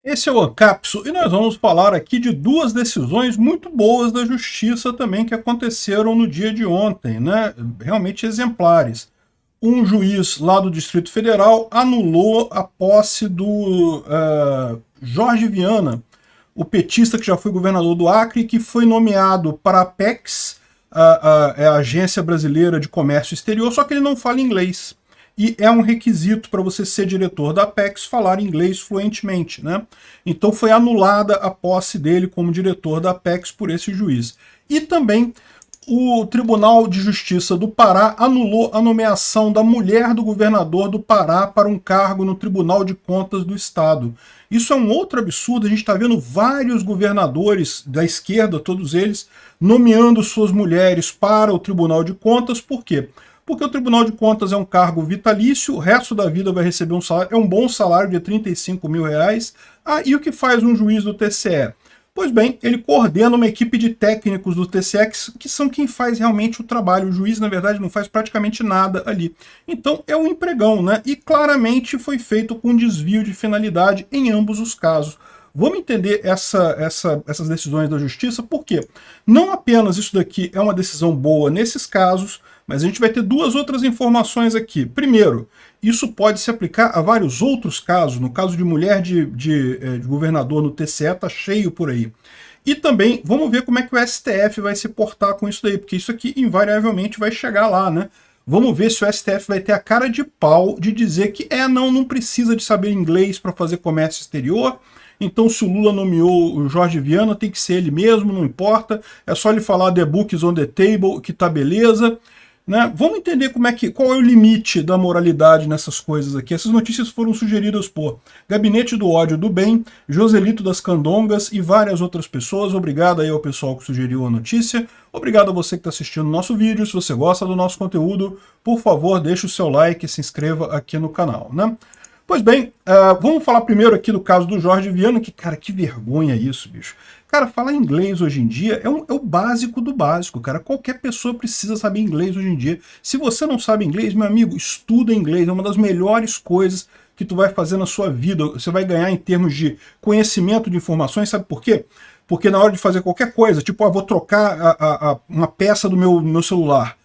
Esse é o Ancapso e nós vamos falar aqui de duas decisões muito boas da Justiça também que aconteceram no dia de ontem, né? Realmente exemplares. Um juiz lá do Distrito Federal anulou a posse do Jorge Viana, o petista que já foi governador do Acre, que foi nomeado para a Apex, a Agência Brasileira de Comércio Exterior, só que ele não fala inglês. E é um requisito para você ser diretor da Apex falar inglês fluentemente, né? Então foi anulada a posse dele como diretor da Apex por esse juiz. E também o Tribunal de Justiça do Pará anulou a nomeação da mulher do governador do Pará para um cargo no Tribunal de Contas do Estado. Isso é um outro absurdo, a gente está vendo vários governadores da esquerda, todos eles, nomeando suas mulheres para o Tribunal de Contas. Por quê? Porque o Tribunal de Contas é um cargo vitalício, o resto da vida vai receber um salário, é um bom salário de 35 mil reais. E o que faz um juiz do TCE? Pois bem, ele coordena uma equipe de técnicos do TCE que são quem faz realmente o trabalho. O juiz, na verdade, não faz praticamente nada ali. Então é um empregão, né? E claramente foi feito com desvio de finalidade em ambos os casos. Vamos entender essas decisões da Justiça, por quê? Não apenas isso daqui é uma decisão boa nesses casos, mas a gente vai ter duas outras informações aqui. Primeiro, isso pode se aplicar a vários outros casos. No caso de mulher de governador no TCE, está cheio por aí. E também, vamos ver como é que o STF vai se portar com isso daí, porque isso aqui invariavelmente vai chegar lá, né? Vamos ver se o STF vai ter a cara de pau de dizer que não precisa de saber inglês para fazer comércio exterior. Então, se o Lula nomeou o Jorge Viana, tem que ser ele mesmo, não importa. É só ele falar the books on the table, que tá beleza. Né? Vamos entender qual é o limite da moralidade nessas coisas aqui. Essas notícias foram sugeridas por Gabinete do Ódio do Bem, Joselito das Candongas e várias outras pessoas. Obrigado aí ao pessoal que sugeriu a notícia. Obrigado a você que está assistindo o nosso vídeo. Se você gosta do nosso conteúdo, por favor, deixe o seu like e se inscreva aqui no canal. Né? Pois bem, vamos falar primeiro aqui do caso do Jorge Viana, que, cara, que vergonha isso, bicho. Cara, falar inglês hoje em dia é o básico do básico, cara. Qualquer pessoa precisa saber inglês hoje em dia. Se você não sabe inglês, meu amigo, estuda inglês. É uma das melhores coisas que tu vai fazer na sua vida. Você vai ganhar em termos de conhecimento de informações, sabe por quê? Porque na hora de fazer qualquer coisa, tipo, vou trocar uma peça do meu celular.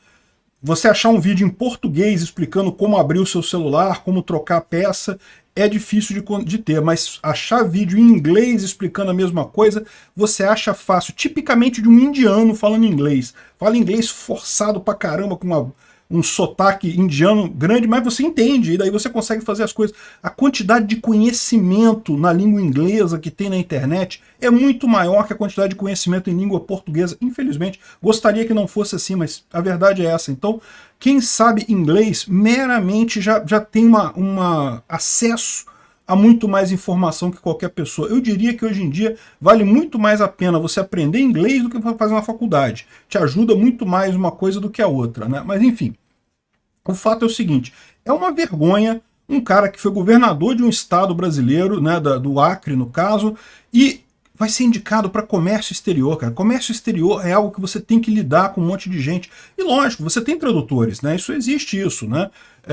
Você achar um vídeo em português explicando como abrir o seu celular, como trocar a peça, é difícil de ter, mas achar vídeo em inglês explicando a mesma coisa, você acha fácil. Tipicamente de um indiano falando inglês. Fala inglês forçado pra caramba, com um sotaque indiano grande, mas você entende, e daí você consegue fazer as coisas. A quantidade de conhecimento na língua inglesa que tem na internet é muito maior que a quantidade de conhecimento em língua portuguesa. Infelizmente, gostaria que não fosse assim, mas a verdade é essa. Então, quem sabe inglês meramente já tem acesso a muito mais informação que qualquer pessoa. Eu diria que hoje em dia vale muito mais a pena você aprender inglês do que fazer uma faculdade. Te ajuda muito mais uma coisa do que a outra, né? Mas enfim, o fato é o seguinte, é uma vergonha um cara que foi governador de um estado brasileiro, né, do Acre no caso, e vai ser indicado para comércio exterior, cara. Comércio exterior é algo que você tem que lidar com um monte de gente. E lógico, você tem tradutores, né? Isso existe isso, né?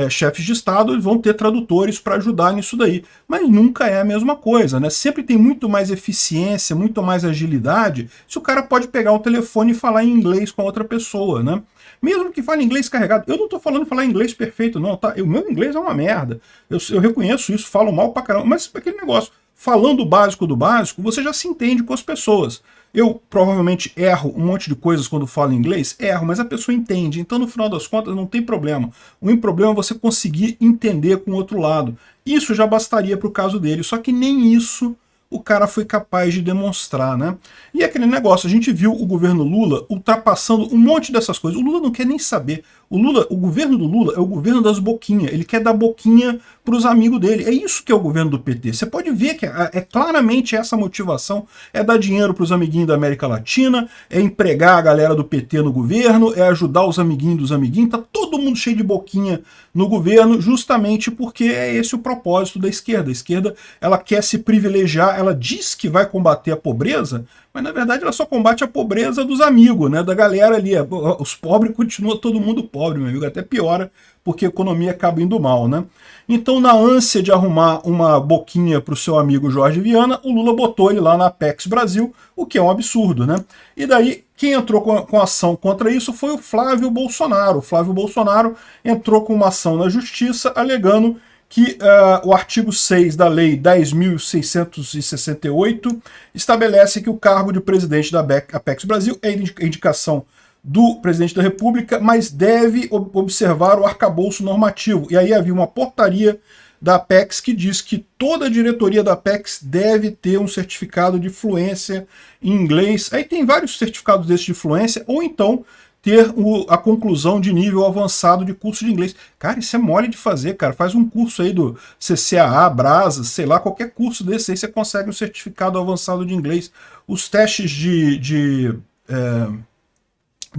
Chefes de Estado vão ter tradutores para ajudar nisso daí. Mas nunca é a mesma coisa, né? Sempre tem muito mais eficiência, muito mais agilidade, se o cara pode pegar o telefone e falar em inglês com a outra pessoa, né? Mesmo que fale inglês carregado. Eu não estou falando falar inglês perfeito, não, tá? O meu inglês é uma merda. Eu reconheço isso, falo mal pra caramba, mas aquele negócio. Falando o básico do básico, você já se entende com as pessoas. Eu provavelmente erro um monte de coisas quando falo inglês, erro, mas a pessoa entende. Então, no final das contas, não tem problema. O único problema é você conseguir entender com o outro lado. Isso já bastaria para o caso dele, só que nem isso o cara foi capaz de demonstrar, né? E aquele negócio, a gente viu o governo Lula ultrapassando um monte dessas coisas. O Lula não quer nem saber. O governo do Lula é o governo das boquinhas. Ele quer dar boquinha para os amigos dele. É isso que é o governo do PT. Você pode ver que é claramente essa motivação. É dar dinheiro para os amiguinhos da América Latina, é empregar a galera do PT no governo, é ajudar os amiguinhos dos amiguinhos. Tá todo mundo cheio de boquinha no governo, justamente porque é esse o propósito da esquerda. A esquerda, ela quer se privilegiar, ela diz que vai combater a pobreza, mas na verdade ela só combate a pobreza dos amigos, né, da galera ali. Os pobres continuam todo mundo pobre, meu amigo, até piora, porque a economia acaba indo mal, né? Então, na ânsia de arrumar uma boquinha para o seu amigo Jorge Viana, o Lula botou ele lá na Apex Brasil, o que é um absurdo, né? E daí, quem entrou com ação contra isso foi o Flávio Bolsonaro. O Flávio Bolsonaro entrou com uma ação na justiça alegando que o artigo 6 da Lei 10.668 estabelece que o cargo de presidente da Apex Brasil é indicação do presidente da República, mas deve observar o arcabouço normativo. E aí havia uma portaria da Apex que diz que toda a diretoria da Apex deve ter um certificado de fluência em inglês. Aí tem vários certificados desses de fluência, ou então ter a conclusão de nível avançado de curso de inglês. Cara, isso é mole de fazer, cara. Faz um curso aí do CCAA, Brasa, sei lá, qualquer curso desse aí você consegue um certificado avançado de inglês. Os testes de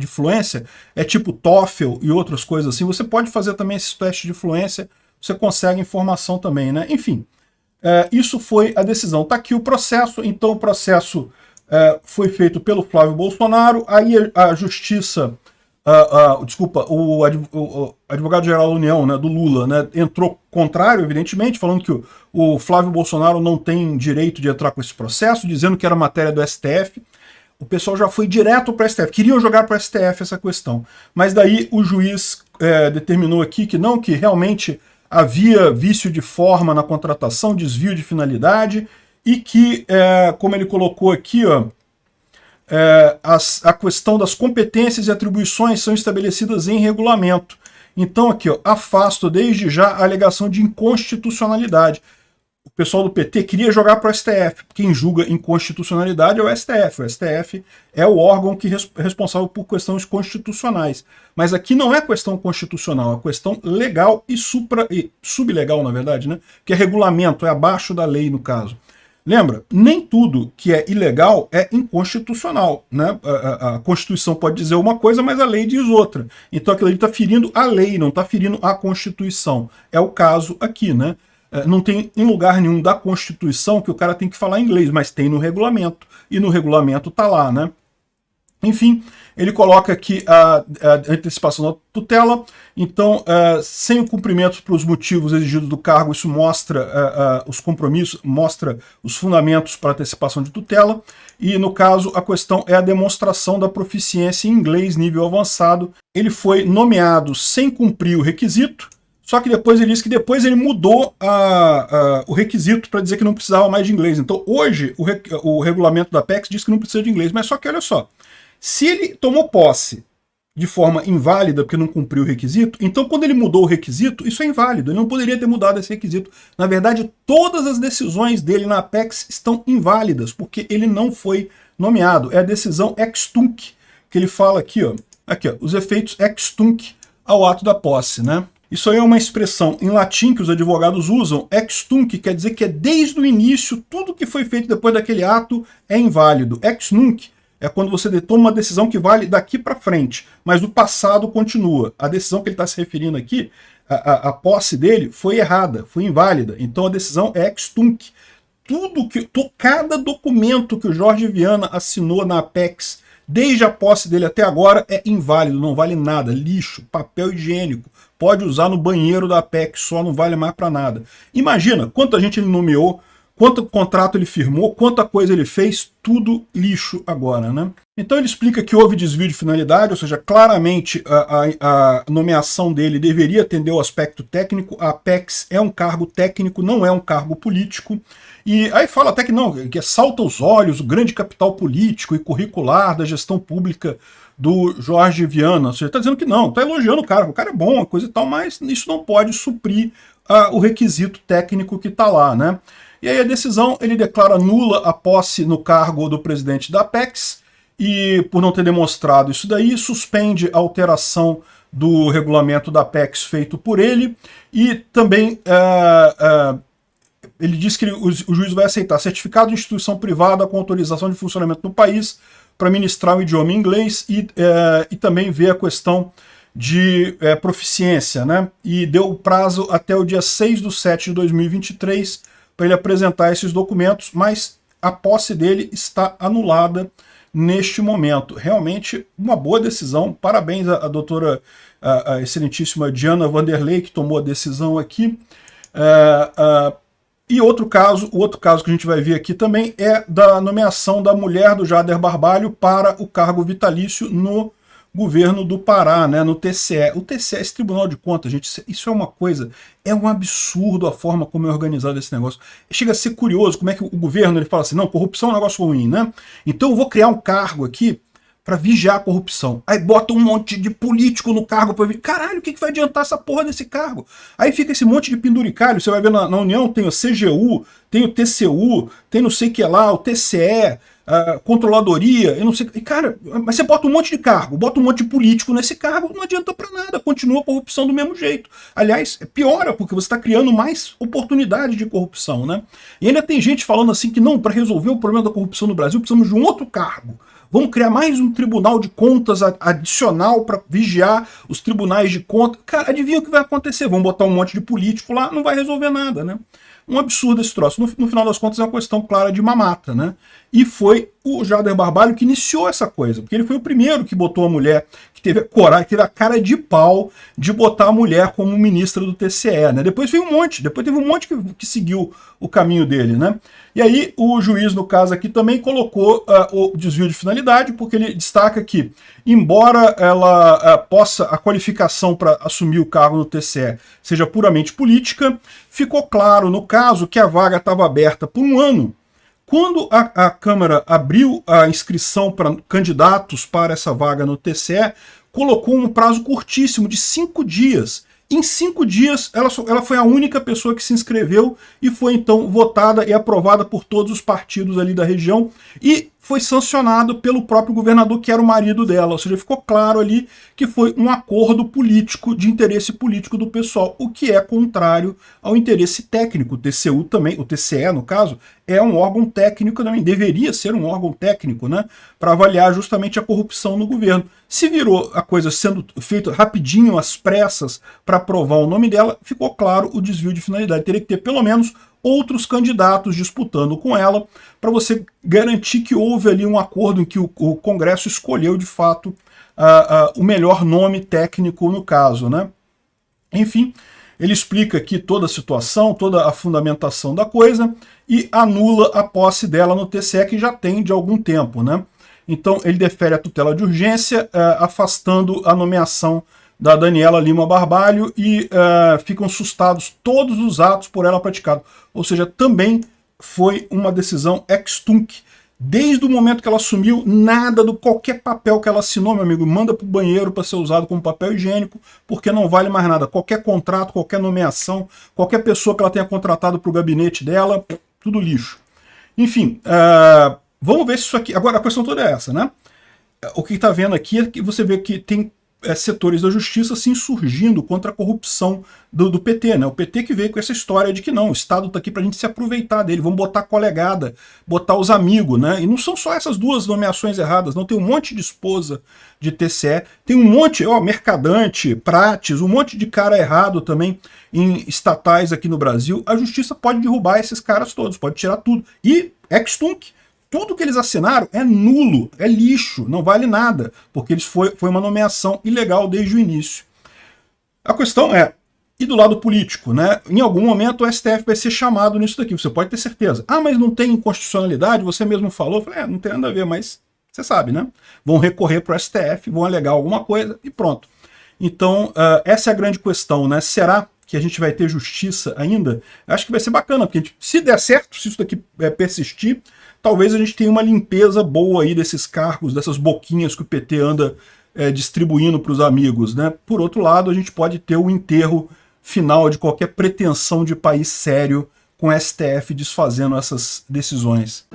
fluência é tipo TOEFL e outras coisas assim. Você pode fazer também esses testes de fluência, você consegue informação também, né? Enfim, isso foi a decisão. Tá aqui o processo, então o processo foi feito pelo Flávio Bolsonaro, aí a justiça, desculpa, o advogado-geral da União, né, do Lula, né, entrou contrário, evidentemente, falando que o Flávio Bolsonaro não tem direito de entrar com esse processo, dizendo que era matéria do STF. O pessoal já foi direto para o STF, queriam jogar para o STF essa questão, mas daí o juiz determinou aqui que não, que realmente havia vício de forma na contratação, desvio de finalidade, e que, como ele colocou aqui, ó, a questão das competências e atribuições são estabelecidas em regulamento. Então aqui, ó, afasto desde já a alegação de inconstitucionalidade. O pessoal do PT queria jogar para o STF. Quem julga inconstitucionalidade é o STF. O STF é o órgão que é responsável por questões constitucionais. Mas aqui não é questão constitucional, é questão legal e sublegal, na verdade, né? Que é regulamento, é abaixo da lei, no caso. Lembra, nem tudo que é ilegal é inconstitucional, né? A Constituição pode dizer uma coisa, mas a lei diz outra. Então aquilo ali está ferindo a lei, não está ferindo a Constituição. É o caso aqui, né? Não tem em lugar nenhum da Constituição que o cara tem que falar inglês, mas tem no regulamento, e no regulamento tá lá, né? Enfim, ele coloca aqui a antecipação da tutela, então, sem o cumprimento para os motivos exigidos do cargo, isso mostra os compromissos, mostra os fundamentos para antecipação de tutela, e no caso a questão é a demonstração da proficiência em inglês nível avançado. Ele foi nomeado sem cumprir o requisito, só que depois ele disse que depois ele mudou o requisito para dizer que não precisava mais de inglês. Então hoje o regulamento da Apex diz que não precisa de inglês, mas só que olha só, se ele tomou posse de forma inválida porque não cumpriu o requisito, então quando ele mudou o requisito, isso é inválido, ele não poderia ter mudado esse requisito. Na verdade, todas as decisões dele na Apex estão inválidas, porque ele não foi nomeado. É a decisão ex tunc, que ele fala aqui, ó, os efeitos ex tunc ao ato da posse, né? Isso aí é uma expressão em latim que os advogados usam. Ex tunc quer dizer que é desde o início, tudo que foi feito depois daquele ato é inválido. Ex nunc é quando você toma uma decisão que vale daqui para frente, mas o passado continua. A decisão que ele está se referindo aqui, a posse dele, foi errada, foi inválida. Então a decisão é ex tunc. Cada documento que o Jorge Viana assinou na Apex, desde a posse dele até agora, é inválido, não vale nada. Lixo, papel higiênico. Pode usar no banheiro da Apex, só não vale mais para nada. Imagina quanta gente ele nomeou, quanto contrato ele firmou, quanta coisa ele fez, tudo lixo agora, né? Então ele explica que houve desvio de finalidade, ou seja, claramente a nomeação dele deveria atender ao aspecto técnico. A Apex é um cargo técnico, não é um cargo político. E aí fala até que não, que salta aos olhos o grande capital político e curricular da gestão pública do Jorge Viana. Ou seja, está dizendo que não, está elogiando o cara é bom, coisa e tal, mas isso não pode suprir o requisito técnico que está lá, né? E aí a decisão, ele declara nula a posse no cargo do presidente da Apex, e por não ter demonstrado isso daí, suspende a alteração do regulamento da Apex feito por ele, e também ele diz que o juiz vai aceitar certificado de instituição privada com autorização de funcionamento no país para ministrar o idioma inglês e também ver a questão de proficiência, né? E deu prazo até o dia 6/7/2023 para ele apresentar esses documentos, mas a posse dele está anulada neste momento. Realmente uma boa decisão, parabéns à doutora, a excelentíssima Diana Vanderlei, que tomou a decisão aqui. E o outro caso que a gente vai ver aqui também é da nomeação da mulher do Jader Barbalho para o cargo vitalício no governo do Pará, né, no TCE. O TCE, esse Tribunal de Contas, gente, isso é uma coisa, é um absurdo a forma como é organizado esse negócio. Chega a ser curioso como é que o governo ele fala assim, não, corrupção é um negócio ruim, né? Então eu vou criar um cargo aqui para vigiar a corrupção. Aí bota um monte de político no cargo para vigiar. Caralho, o que vai adiantar essa porra desse cargo? Aí fica esse monte de penduricalho, você vai ver na União tem o CGU, tem o TCU, tem não sei o que lá, o TCE, a controladoria, eu não sei. E cara, mas você bota um monte de cargo, bota um monte de político nesse cargo, não adianta para nada, continua a corrupção do mesmo jeito. Aliás, piora, porque você está criando mais oportunidade de corrupção, né? E ainda tem gente falando assim que não, para resolver o problema da corrupção no Brasil, precisamos de um outro cargo. Vamos criar mais um tribunal de contas adicional para vigiar os tribunais de contas. Cara, adivinha o que vai acontecer? Vamos botar um monte de político lá, não vai resolver nada, né? Um absurdo esse troço. No final das contas é uma questão clara de mamata, né? E foi o Jader Barbalho que iniciou essa coisa, porque ele foi o primeiro que botou a mulher, que teve a coragem, teve a cara de pau de botar a mulher como ministra do TCE, né? Depois veio um monte, depois teve um monte que seguiu o caminho dele, né? E aí o juiz, no caso aqui, também colocou o desvio de finalidade, porque ele destaca que, embora ela possa, a qualificação para assumir o cargo no TCE seja puramente política, ficou claro no caso que a vaga estava aberta por um ano. Quando a Câmara abriu a inscrição para candidatos para essa vaga no TCE, colocou um prazo curtíssimo de 5 dias. Em 5 dias, ela foi a única pessoa que se inscreveu e foi então votada e aprovada por todos os partidos ali da região e foi sancionado pelo próprio governador, que era o marido dela. Ou seja, ficou claro ali que foi um acordo político, de interesse político do pessoal, o que é contrário ao interesse técnico. O TCU também, o TCE, no caso, é um órgão técnico também, deveria ser um órgão técnico, né, para avaliar justamente a corrupção no governo. Se virou a coisa sendo feita rapidinho, às pressas, para aprovar o nome dela, ficou claro o desvio de finalidade. Teria que ter pelo menos outros candidatos disputando com ela, para você garantir que houve ali um acordo em que o Congresso escolheu de fato o melhor nome técnico no caso, né? Enfim, ele explica aqui toda a situação, toda a fundamentação da coisa e anula a posse dela no TCE, que já tem de algum tempo, né? Então ele defere a tutela de urgência, afastando a nomeação da Daniela Lima Barbalho e ficam sustados todos os atos por ela praticados. Ou seja, também foi uma decisão ex-tunc. Desde o momento que ela assumiu, nada do qualquer papel que ela assinou, meu amigo, manda para o banheiro para ser usado como papel higiênico, porque não vale mais nada. Qualquer contrato, qualquer nomeação, qualquer pessoa que ela tenha contratado para o gabinete dela, tudo lixo. Enfim, vamos ver se isso aqui... Agora, a questão toda é essa, né? O que está vendo aqui é que você vê que tem setores da justiça se insurgindo contra a corrupção do PT, né? O PT que veio com essa história de que não, o Estado está aqui para a gente se aproveitar dele, vamos botar colegada, botar os amigos, né? E não são só essas duas nomeações erradas, não, tem um monte de esposa de TCE, tem um monte, Mercadante, Prates, um monte de cara errado também em estatais aqui no Brasil. A justiça pode derrubar esses caras todos, pode tirar tudo. E ex-tunc, tudo que eles assinaram é nulo, é lixo, não vale nada, porque foi uma nomeação ilegal desde o início. A questão é, e do lado político, né? Em algum momento o STF vai ser chamado nisso daqui, você pode ter certeza. Ah, mas não tem inconstitucionalidade, você mesmo falou. Eu falei, não tem nada a ver, mas você sabe, né? Vão recorrer para o STF, vão alegar alguma coisa e pronto. Então, essa é a grande questão, né? Será que a gente vai ter justiça ainda? Acho que vai ser bacana, porque se der certo, se isso daqui persistir, talvez a gente tenha uma limpeza boa aí desses cargos, dessas boquinhas que o PT anda distribuindo para os amigos, né? Por outro lado, a gente pode ter o enterro final de qualquer pretensão de país sério com o STF desfazendo essas decisões.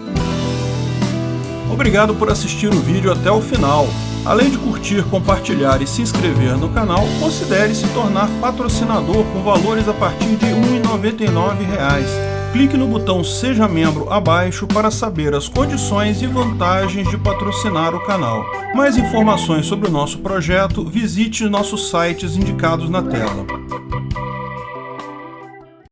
Obrigado por assistir o vídeo até o final. Além de curtir, compartilhar e se inscrever no canal, considere se tornar patrocinador com valores a partir de R$ 1,99. Clique no botão Seja Membro abaixo para saber as condições e vantagens de patrocinar o canal. Mais informações sobre o nosso projeto, visite nossos sites indicados na tela.